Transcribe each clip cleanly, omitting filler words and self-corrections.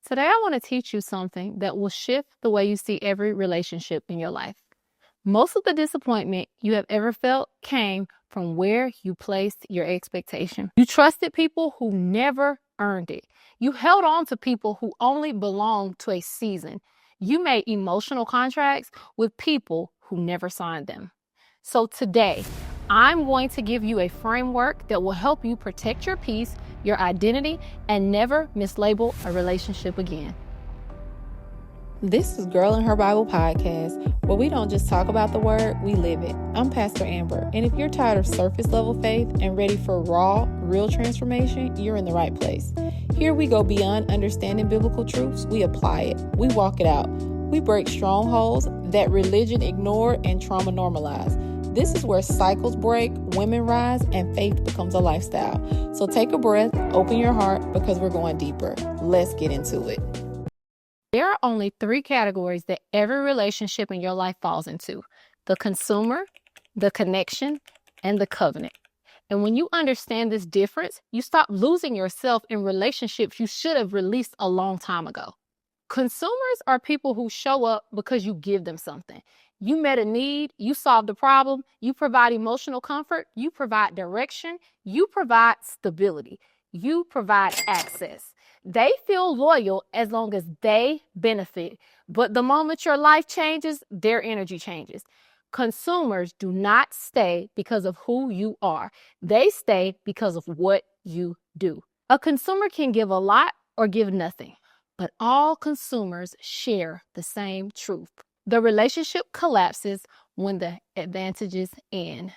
Today, I want to teach you something that will shift the way you see every relationship in your life. Most of the disappointment you have ever felt came from where you placed your expectation. You trusted people who never earned it. You held on to people who only belonged to a season. You made emotional contracts with people who never signed them. So today, I'm going to give you a framework that will help you protect your peace, your identity, and never mislabel a relationship again. This is Girl in Her Bible podcast, where we don't just talk about the word, we live it. I'm Pastor Amber, and if you're tired of surface level faith and ready for raw, real transformation, you're in the right place. Here we go beyond understanding biblical truths, we apply it, we walk it out. We break strongholds that religion ignored and trauma normalized. This is where cycles break, women rise, and faith becomes a lifestyle. So take a breath, open your heart, because we're going deeper. Let's get into it. There are only 3 categories that every relationship in your life falls into: the consumer, the connection, and the covenant. And when you understand this difference, you stop losing yourself in relationships you should have released a long time ago. Consumers are people who show up because you give them something. You met a need, you solved the problem, you provide emotional comfort, you provide direction, you provide stability, you provide access. They feel loyal as long as they benefit, but the moment your life changes, their energy changes. Consumers do not stay because of who you are. They stay because of what you do. A consumer can give a lot or give nothing, but all consumers share the same truth. The relationship collapses when the advantages end.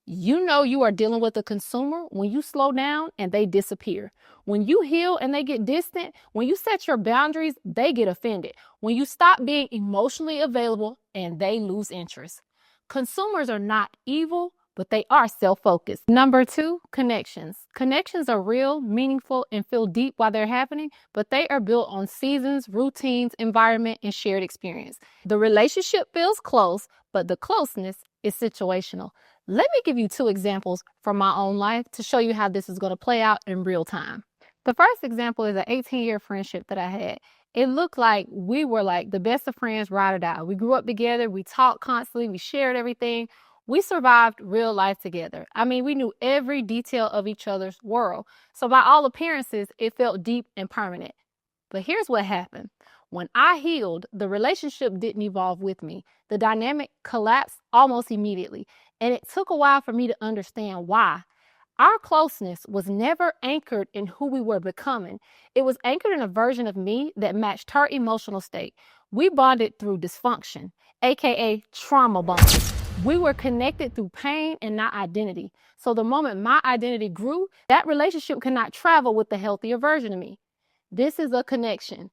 You know you are dealing with a consumer when you slow down and they disappear. When you heal and they get distant, when you set your boundaries, they get offended. When you stop being emotionally available and they lose interest. Consumers are not evil, but they are self-focused. Number 2, connections. Connections are real, meaningful, and feel deep while they're happening, but they are built on seasons, routines, environment, and shared experience. The relationship feels close, but the closeness is situational. Let me give you 2 examples from my own life to show you how this is going to play out in real time. The first example is an 18-year friendship that I had. It looked like we were like the best of friends, ride or die. We grew up together. We talked constantly. We shared everything. We survived real life together. I mean, we knew every detail of each other's world. So by all appearances, it felt deep and permanent. But here's what happened. When I healed, the relationship didn't evolve with me. The dynamic collapsed almost immediately. And it took a while for me to understand why. Our closeness was never anchored in who we were becoming. It was anchored in a version of me that matched her emotional state. We bonded through dysfunction, aka trauma bonding. We were connected through pain and not identity. So the moment my identity grew, that relationship could not travel with the healthier version of me. This is a connection.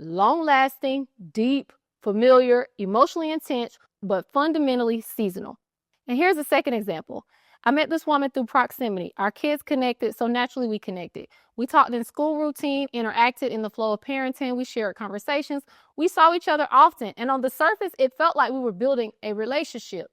Long-lasting, deep, familiar, emotionally intense, but fundamentally seasonal. And here's a second example. I met this woman through proximity. Our kids connected, so naturally we connected. We talked in school routine, interacted in the flow of parenting, we shared conversations. We saw each other often, and on the surface, it felt like we were building a relationship.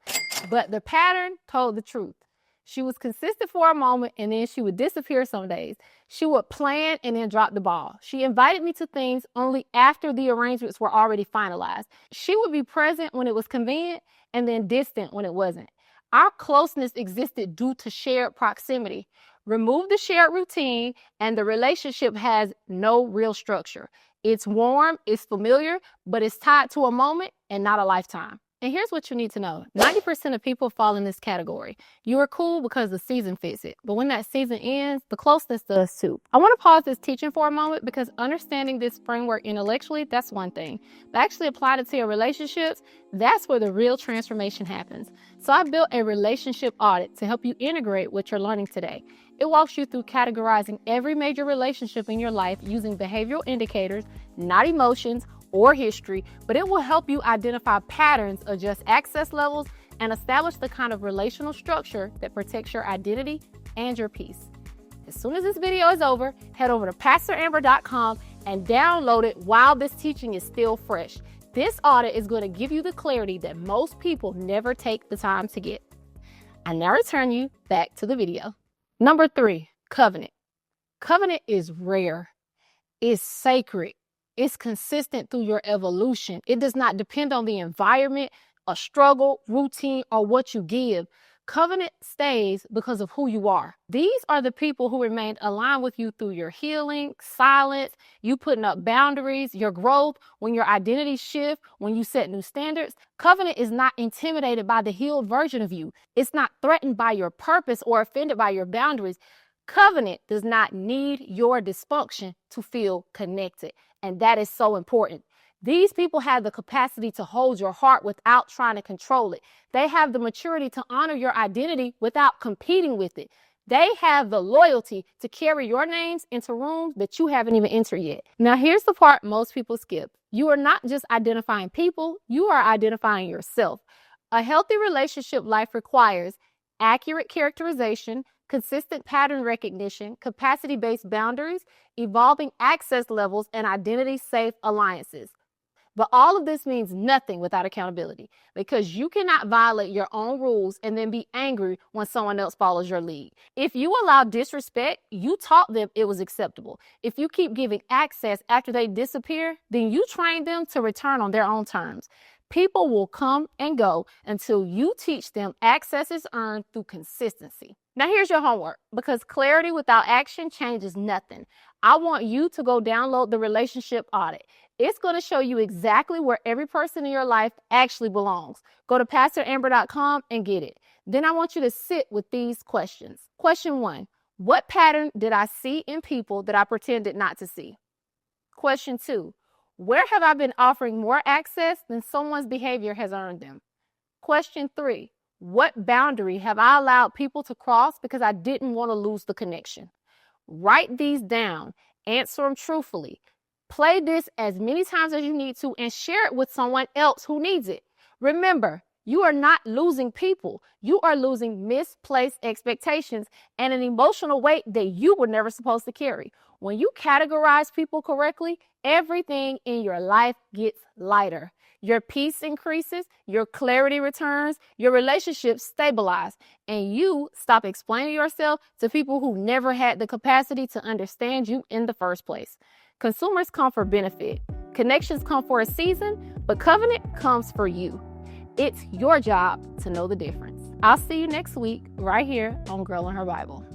But the pattern told the truth. She was consistent for a moment, and then she would disappear some days. She would plan and then drop the ball. She invited me to things only after the arrangements were already finalized. She would be present when it was convenient and then distant when it wasn't. Our closeness existed due to shared proximity. Remove the shared routine, and the relationship has no real structure. It's warm, it's familiar, but it's tied to a moment and not a lifetime. And here's what you need to know. 90% of people fall in this category. You are cool because the season fits it. But when that season ends, the closeness does too. I want to pause this teaching for a moment because understanding this framework intellectually, that's one thing. But actually apply it to your relationships, that's where the real transformation happens. So I built a relationship audit to help you integrate what you're learning today. It walks you through categorizing every major relationship in your life using behavioral indicators, not emotions, or history, but it will help you identify patterns, adjust access levels, and establish the kind of relational structure that protects your identity and your peace. As soon as this video is over, head over to pastoramber.com and download it while this teaching is still fresh. This audit is going to give you the clarity that most people never take the time to get. I now return you back to the video. Number 3, covenant. Covenant is rare. It's sacred. It's consistent through your evolution. It does not depend on the environment, a struggle, routine, or what you give. Covenant stays because of who you are. These are the people who remained aligned with you through your healing, silence, you putting up boundaries, your growth, when your identity shift, when you set new standards. Covenant is not intimidated by the healed version of you. It's not threatened by your purpose or offended by your boundaries. Covenant does not need your dysfunction to feel connected. And that is so important. These people have the capacity to hold your heart without trying to control it. They have the maturity to honor your identity without competing with it. They have the loyalty to carry your names into rooms that you haven't even entered yet. Now, here's the part most people skip. You are not just identifying people, you are identifying yourself. A healthy relationship life requires accurate characterization, consistent pattern recognition, capacity-based boundaries, evolving access levels, and identity-safe alliances. But all of this means nothing without accountability, because you cannot violate your own rules and then be angry when someone else follows your lead. If you allow disrespect, you taught them it was acceptable. If you keep giving access after they disappear, then you train them to return on their own terms. People will come and go until you teach them access is earned through consistency. Now here's your homework, because clarity without action changes nothing. I want you to go download the relationship audit. It's going to show you exactly where every person in your life actually belongs. Go to pastoramber.com and get it. Then I want you to sit with these questions. Question 1, what pattern did I see in people that I pretended not to see? Question 2, where have I been offering more access than someone's behavior has earned them? Question 3, what boundary have I allowed people to cross because I didn't want to lose the connection? Write these down, answer them truthfully. Play this as many times as you need to and share it with someone else who needs it. Remember, you are not losing people. You are losing misplaced expectations and an emotional weight that you were never supposed to carry. When you categorize people correctly, everything in your life gets lighter. Your peace increases, your clarity returns, your relationships stabilize, and you stop explaining yourself to people who never had the capacity to understand you in the first place. Consumers come for benefit. Connections come for a season, but covenant comes for you. It's your job to know the difference. I'll see you next week right here on Girl in Her Bible.